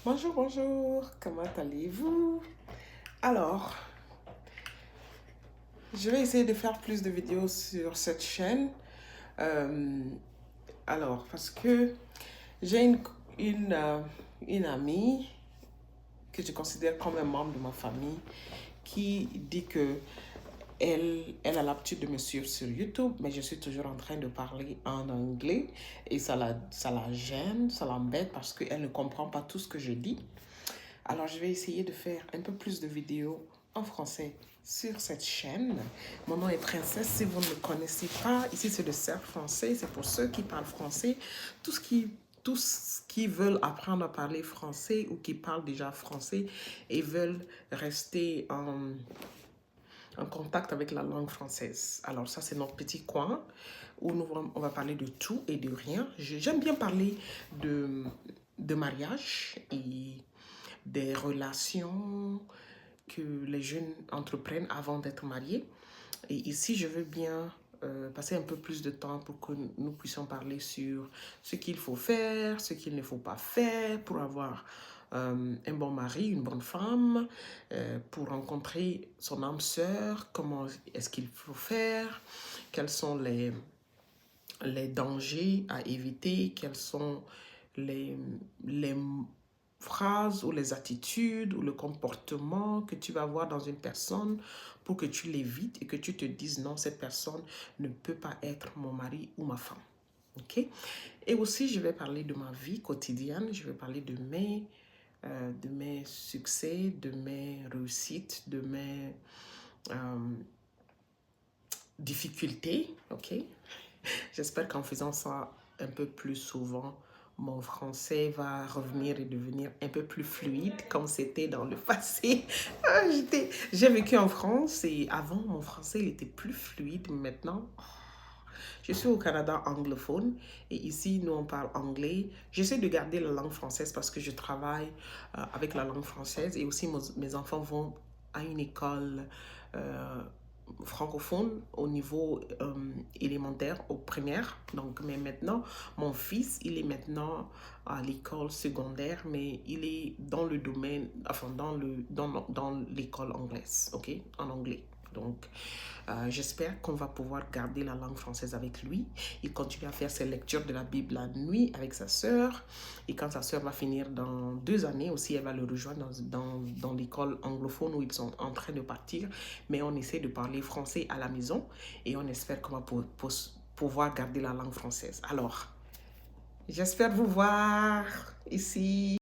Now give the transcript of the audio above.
Bonjour, bonjour, comment allez-vous? Alors, je vais essayer de faire plus de vidéos sur cette chaîne. Euh, parce que j'ai une amie que je considère comme un membre de ma famille qui dit que elle a l'habitude de me suivre sur YouTube, mais je suis toujours en train de parler en anglais et ça la gêne, ça l'embête parce qu'elle ne comprend pas tout ce que je dis. Alors, je vais essayer de faire un peu plus de vidéos en français sur cette chaîne. Mon nom est Princesse. Si vous ne me connaissez pas, ici c'est le cercle français. C'est pour ceux qui parlent français. Tous qui veulent apprendre à parler français ou qui parlent déjà français et veulent rester en contact avec la langue française. Alors ça, c'est notre petit coin où on va parler de tout et de rien. J'aime bien parler de mariage et des relations que les jeunes entreprennent avant d'être mariés. Et ici, je veux bien passer un peu plus de temps pour que nous puissions parler sur ce qu'il faut faire, ce qu'il ne faut pas faire pour avoir un bon mari, une bonne femme, pour rencontrer son âme sœur, comment est-ce qu'il faut faire, quels sont les dangers à éviter, quels sont les phrases ou les attitudes ou le comportement que tu vas avoir dans une personne pour que tu l'évites et que tu te dises non, cette personne ne peut pas être mon mari ou ma femme. Ok? Et aussi, je vais parler de ma vie quotidienne, je vais parler de mes succès, de mes réussites, de mes difficultés. Ok? J'espère qu'en faisant ça un peu plus souvent, mon français va revenir et devenir un peu plus fluide comme c'était dans le passé. J'ai vécu en France et avant, mon français il était plus fluide. Maintenant, je suis au Canada anglophone et ici, nous, on parle anglais. J'essaie de garder la langue française parce que je travaille avec la langue française et aussi mes enfants vont à une école francophone au niveau élémentaire, au primaire. Donc, mais maintenant, mon fils, il est maintenant à l'école secondaire, mais il est dans le domaine, enfin, dans l'école anglaise, ok, en anglais. Donc, j'espère qu'on va pouvoir garder la langue française avec lui. Il continue à faire ses lectures de la Bible la nuit avec sa sœur. Et quand sa sœur va finir dans 2 années aussi, elle va le rejoindre dans l'école anglophone où ils sont en train de partir. Mais on essaie de parler français à la maison et on espère qu'on va pouvoir garder la langue française. Alors, j'espère vous voir ici.